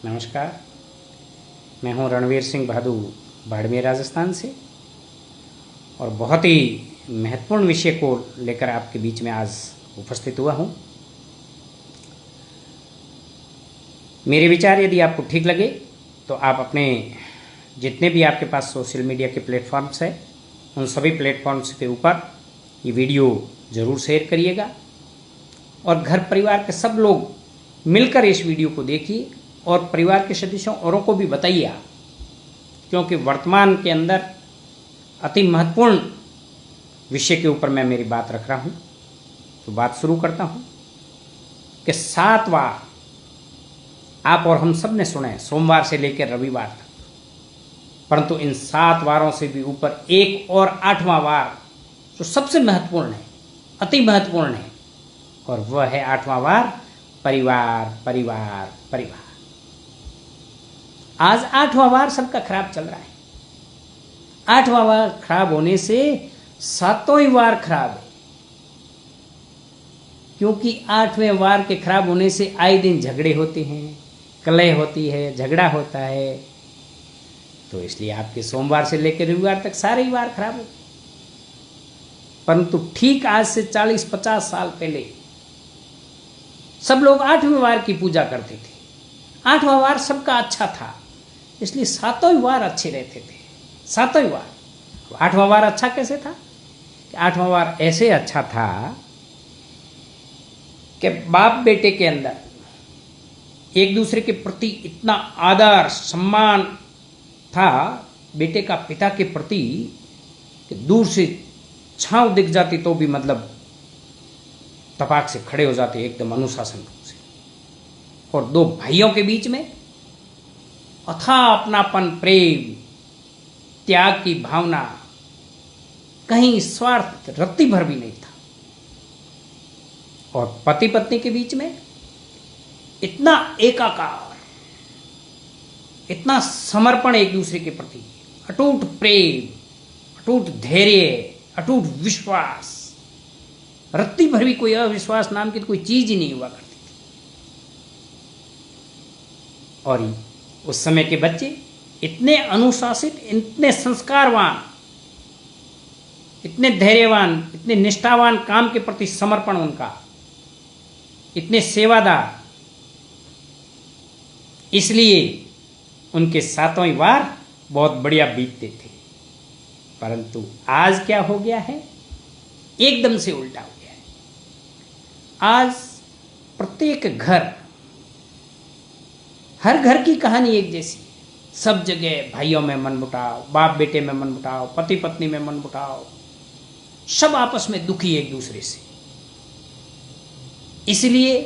नमस्कार, मैं हूं रणवीर सिंह भादु, बाड़मेर राजस्थान से, और बहुत ही महत्वपूर्ण विषय को लेकर आपके बीच में आज उपस्थित हुआ हूं। मेरे विचार यदि आपको ठीक लगे तो आप अपने जितने भी आपके पास सोशल मीडिया के प्लेटफॉर्म्स हैं उन सभी प्लेटफॉर्म्स के ऊपर ये वीडियो ज़रूर शेयर करिएगा और घर परिवार के सब लोग मिलकर इस वीडियो को देखिए और परिवार के सदस्यों औरों को भी बताइए आप, क्योंकि वर्तमान के अंदर अति महत्वपूर्ण विषय के ऊपर मैं मेरी बात रख रहा हूँ। तो बात शुरू करता हूँ कि 7 वार आप और हम सब ने सुने, सोमवार से लेकर रविवार तक, परंतु इन 7 वारों से भी ऊपर एक और 8वां वार जो सबसे महत्वपूर्ण है, अति महत्वपूर्ण है, और वह है 8वां वार परिवार परिवार परिवार। आज 8वां वार सबका खराब चल रहा है। 8वां वार खराब होने से 7वां वार खराब है, क्योंकि 8वें वार के खराब होने से आए दिन झगड़े होते हैं, कलह होती है, झगड़ा होता है। तो इसलिए आपके सोमवार से लेकर रविवार तक सारे ही वार खराब होते। परंतु ठीक आज से 40-50 साल पहले सब लोग 8वें वार की पूजा करते थे। 8वां वार सबका अच्छा था, इसलिए 7वें वार अच्छे रहते थे। 7वें वार, 8वां वार अच्छा कैसे था? 8वां वार ऐसे अच्छा था कि बाप बेटे के अंदर एक दूसरे के प्रति इतना आदर सम्मान था, बेटे का पिता के प्रति, कि दूर से छांव दिख जाती तो भी मतलब तपाक से खड़े हो जाते एकदम अनुशासन रूप से। और 2 भाइयों के बीच में अथाह अपनापन, प्रेम, त्याग की भावना, कहीं स्वार्थ रत्ती भर भी नहीं था। और पति पत्नी के बीच में इतना एकाकार, इतना समर्पण एक दूसरे के प्रति, अटूट प्रेम, अटूट धैर्य, अटूट विश्वास, रत्ती भर भी कोई अविश्वास नाम की तो कोई चीज ही नहीं हुआ करती थी। और उस समय के बच्चे इतने अनुशासित, इतने संस्कारवान, इतने धैर्यवान, इतने निष्ठावान, काम के प्रति समर्पण उनका, इतने सेवादार, इसलिए उनके 7वें वार बहुत बढ़िया बीतते थे। परंतु आज क्या हो गया है? एकदम से उल्टा हो गया है। आज प्रत्येक घर, हर घर की कहानी एक जैसी, सब जगह भाइयों में मनमुटाव, बाप बेटे में मनमुटाव, पति पत्नी में मनमुटाव, सब आपस में दुखी एक दूसरे से। इसलिए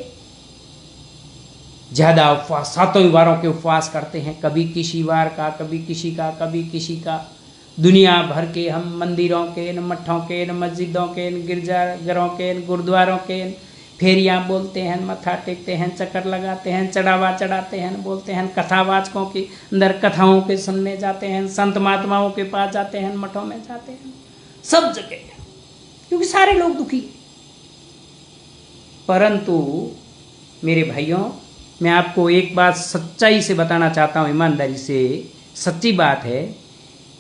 ज्यादा उपवास, 7वें वारों के उपवास करते हैं, कभी किसी वार का, कभी किसी का, कभी किसी का। दुनिया भर के हम मंदिरों के, न मठों के, न मस्जिदों के, न गिरजाघरों के, न गुरुद्वारों के फेरियां बोलते हैं, मत्था टेकते हैं, चक्कर लगाते हैं, चढ़ावा चढ़ाते हैं, बोलते हैं, कथावाचकों के अंदर कथाओं के सुनने जाते हैं, संत महात्माओं के पास जाते हैं, मठों में जाते हैं, सब जगह, क्योंकि सारे लोग दुखी। परंतु मेरे भाइयों, मैं आपको एक बात सच्चाई से बताना चाहता हूं, ईमानदारी से, सच्ची बात है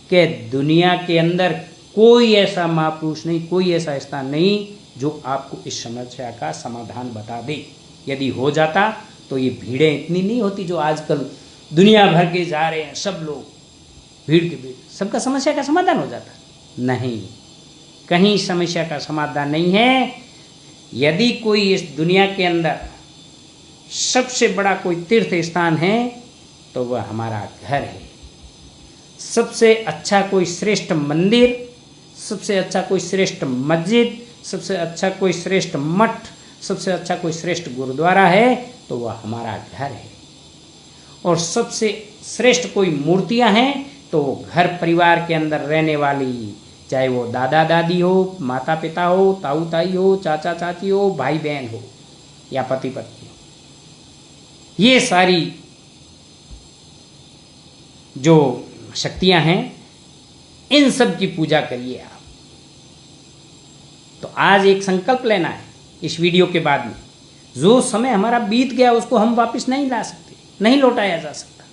कि दुनिया के अंदर कोई ऐसा महापुरुष नहीं, कोई ऐसा स्थान नहीं जो आपको इस समस्या का समाधान बता दे। यदि हो जाता तो ये भीड़ें इतनी नहीं होती जो आजकल दुनिया भर के जा रहे हैं, सब लोग भीड़ के भीड़, सबका समस्या का समाधान हो जाता। नहीं, कहीं समस्या का समाधान नहीं है। यदि कोई इस दुनिया के अंदर सबसे बड़ा कोई तीर्थ स्थान है तो वह हमारा घर है। सबसे अच्छा कोई श्रेष्ठ मंदिर, सबसे अच्छा कोई श्रेष्ठ मस्जिद, सबसे अच्छा कोई श्रेष्ठ मठ, सबसे अच्छा कोई श्रेष्ठ गुरुद्वारा है तो वह हमारा घर है। और सबसे श्रेष्ठ कोई मूर्तियां हैं तो वो घर परिवार के अंदर रहने वाली, चाहे वो दादा दादी हो, माता पिता हो, ताऊ ताई हो, चाचा चाची हो, भाई बहन हो, या पति पत्नी हो, ये सारी जो शक्तियां हैं, इन सब की पूजा करिए आप। तो आज एक संकल्प लेना है इस वीडियो के बाद में। जो समय हमारा बीत गया उसको हम वापस नहीं ला सकते, नहीं लौटाया जा सकता,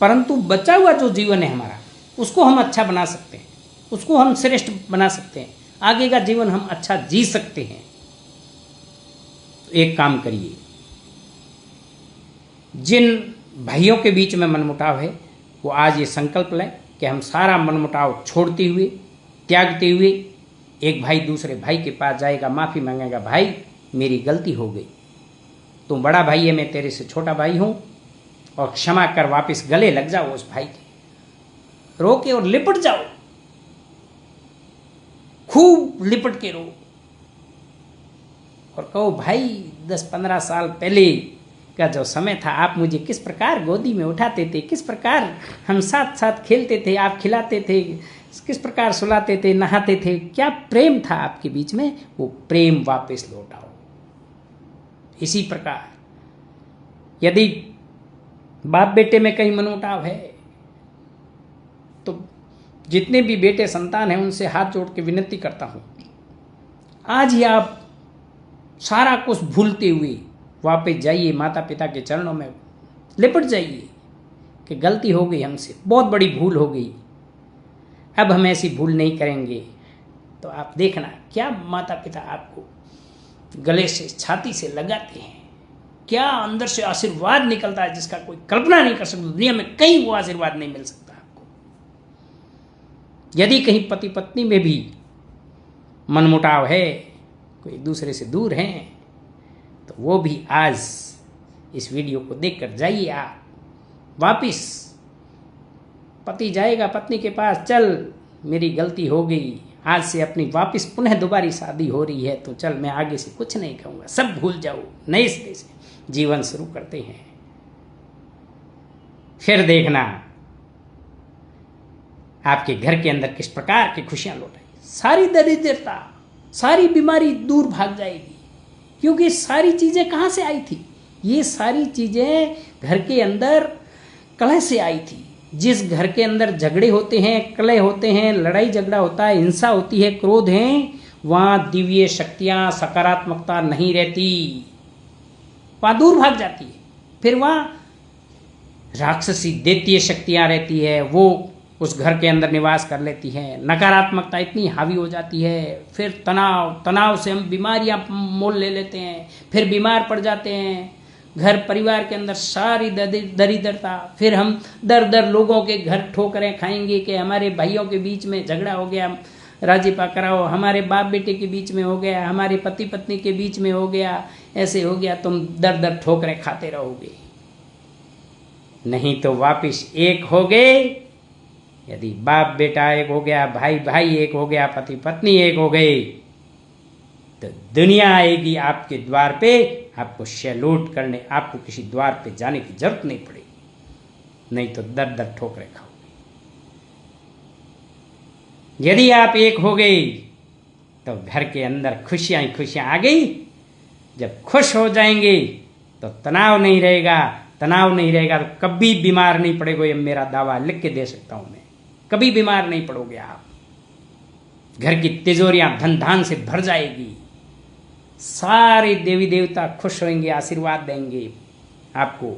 परंतु बचा हुआ जो जीवन है हमारा, उसको हम अच्छा बना सकते हैं, उसको हम श्रेष्ठ बना सकते हैं, आगे का जीवन हम अच्छा जी सकते हैं। तो एक काम करिए, जिन भाइयों के बीच में मनमुटाव है वो आज ये संकल्प लें कि हम सारा मनमुटाव छोड़ते हुए, त्यागते हुए, एक भाई दूसरे भाई के पास जाएगा, माफ़ी मांगेगा, भाई मेरी गलती हो गई, तुम बड़ा भाई है, मैं तेरे से छोटा भाई हूँ, और क्षमा कर, वापस गले लग जाओ उस भाई के, रो के और लिपट जाओ, खूब लिपट के रो और कहो भाई 10-15 साल पहले का जो समय था, आप मुझे किस प्रकार गोदी में उठाते थे, किस प्रकार हम साथ साथ खेलते थे, आप खिलाते थे, किस प्रकार सुलाते थे, नहाते थे, क्या प्रेम था आपके बीच में, वो प्रेम वापस लौटाओ। इसी प्रकार यदि बाप बेटे में कहीं मनमुटाव है तो जितने भी बेटे संतान हैं उनसे हाथ जोड़ के विनती करता हूँ, आज ही आप सारा कुछ भूलते हुए वापस जाइए, माता पिता के चरणों में लिपट जाइए कि गलती हो गई हमसे, बहुत बड़ी भूल हो गई, अब हम ऐसी भूल नहीं करेंगे। तो आप देखना क्या माता पिता आपको गले से, छाती से लगाते हैं, क्या अंदर से आशीर्वाद निकलता है जिसका कोई कल्पना नहीं कर सकता, दुनिया में कहीं वो आशीर्वाद नहीं मिल सकता आपको। यदि कहीं पति पत्नी में भी मनमुटाव है, कोई दूसरे से दूर हैं, तो वो भी आज इस वीडियो को देखकर जाइए आप वापिस। पति जाएगा पत्नी के पास, चल मेरी गलती हो गई, आज से अपनी वापस पुनः दोबारा शादी हो रही है, तो चल मैं आगे से कुछ नहीं कहूँगा, सब भूल जाओ, नए सिरे से जीवन शुरू करते हैं। फिर देखना आपके घर के अंदर किस प्रकार की खुशियां लौटाएगी, सारी दरिद्रता, सारी बीमारी दूर भाग जाएगी। क्योंकि सारी चीजें कहाँ से आई थी, ये सारी चीजें घर के अंदर कलह से आई थी। जिस घर के अंदर झगड़े होते हैं, कलह होते हैं, लड़ाई झगड़ा होता है, हिंसा होती है, क्रोध है, वहां दिव्य शक्तियां, सकारात्मकता नहीं रहती, वहां दूर भाग जाती है। फिर वहां राक्षसी दैत्य शक्तियां रहती है, वो उस घर के अंदर निवास कर लेती है, नकारात्मकता इतनी हावी हो जाती है। फिर तनाव से हम बीमारियां मोल ले लेते हैं, फिर बीमार पड़ जाते हैं। घर परिवार के अंदर सारी दरिद्रता, फिर हम दर लोगों के घर ठोकरें खाएंगे कि हमारे भाइयों के बीच में झगड़ा हो गया, राजीपा कराओ, हमारे बाप बेटे के बीच में हो गया, हमारे पति पत्नी के बीच में हो गया, ऐसे हो गया, तुम दर ठोकरें खाते रहोगे। नहीं तो वापिस एक हो गए, यदि बाप बेटा एक हो गया, भाई भाई एक हो गया, पति पत्नी एक हो गए, तो दुनिया आएगी आपके द्वार पे, आपको सैल्यूट करने, आपको किसी द्वार पे जाने की जरूरत नहीं पड़ेगी। नहीं तो दर ठोकरें खाओगे। यदि आप एक हो गए तो घर के अंदर खुशियां ही खुशियां आ गई। जब खुश हो जाएंगे तो तनाव नहीं रहेगा, तनाव नहीं रहेगा तो कभी बीमार नहीं पड़ेगा। ये मेरा दावा लिख के दे सकता हूं मैं, कभी बीमार नहीं पड़ोगे आप। घर की तिजोरियां धन धान से भर जाएगी, सारे देवी देवता खुश होंगे, आशीर्वाद देंगे आपको।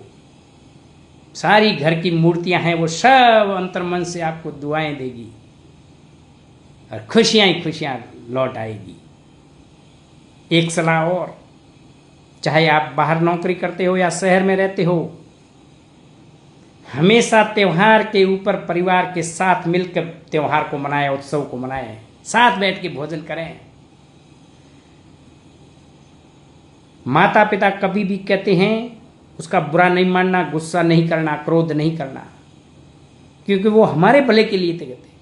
सारी घर की मूर्तियां हैं वो सब अंतर्मन से आपको दुआएं देगी और खुशियां ही खुशियां लौट आएगी। एक सलाह और, चाहे आप बाहर नौकरी करते हो या शहर में रहते हो, हमेशा त्योहार के ऊपर परिवार के साथ मिलकर त्योहार को मनाएं, उत्सव को मनाएं, साथ बैठ के भोजन करें। माता पिता कभी भी कहते हैं उसका बुरा नहीं मानना, गुस्सा नहीं करना, क्रोध नहीं करना, क्योंकि वो हमारे भले के लिए कहते हैं।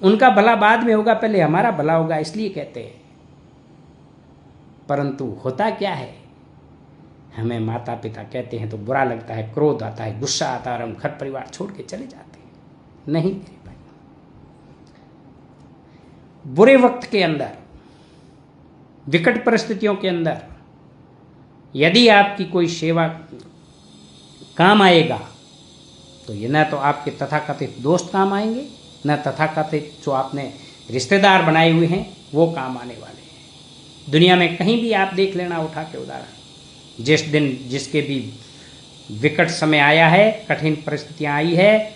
उनका भला बाद में होगा, पहले हमारा भला होगा, इसलिए कहते हैं। परंतु होता क्या है, हमें माता पिता कहते हैं तो बुरा लगता है, क्रोध आता है, गुस्सा आता है और हम घर परिवार छोड़ के चले जाते हैं। नहीं मेरे भाई, बुरे वक्त के अंदर, विकट परिस्थितियों के अंदर यदि आपकी कोई सेवा काम आएगा तो ये न तो आपके तथाकथित दोस्त काम आएंगे, न तथाकथित जो आपने रिश्तेदार बनाए हुए हैं वो काम आने वाले हैं। दुनिया में कहीं भी आप देख लेना, उठा के उदाहरण, जिस दिन जिसके भी विकट समय आया है, कठिन परिस्थितियां आई है,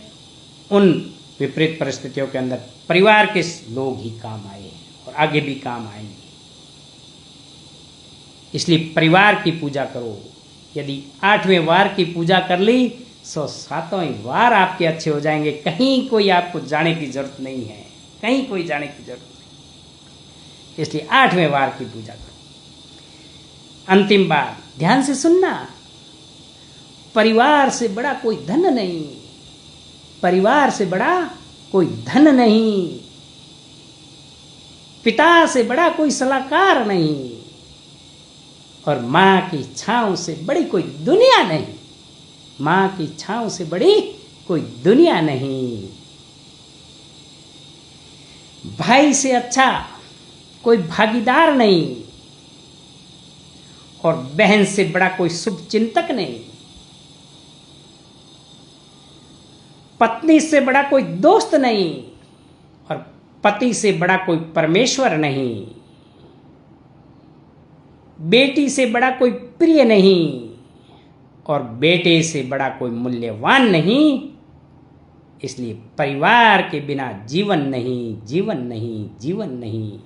उन विपरीत परिस्थितियों के अंदर परिवार के लोग ही काम आए और आगे भी काम आएंगे। इसलिए परिवार की पूजा करो। यदि 8वें वार की पूजा कर ली तो 7वें वार आपके अच्छे हो जाएंगे। कहीं कोई आपको जाने की जरूरत नहीं है, कहीं कोई जाने की जरूरत नहीं। इसलिए 8वें वार की पूजा करो। अंतिम बात ध्यान से सुनना, परिवार से बड़ा कोई धन नहीं, परिवार से बड़ा कोई धन नहीं, पिता से बड़ा कोई सलाहकार नहीं, और मां की छांव से बड़ी कोई दुनिया नहीं। मां की छांव से बड़ी कोई दुनिया नहीं। भाई से अच्छा कोई भागीदार नहीं, और बहन से बड़ा कोई शुभ चिंतक नहीं, पत्नी से बड़ा कोई दोस्त नहीं, और पति से बड़ा कोई परमेश्वर नहीं, बेटी से बड़ा कोई प्रिय नहीं, और बेटे से बड़ा कोई मूल्यवान नहीं। इसलिए परिवार के बिना जीवन नहीं, जीवन नहीं, जीवन नहीं।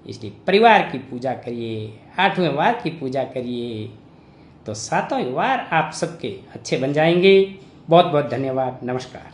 इसलिए परिवार की पूजा करिए, 8वें वार की पूजा करिए, तो 7वें वार आप सबके अच्छे बन जाएंगे। बहुत बहुत धन्यवाद। नमस्कार।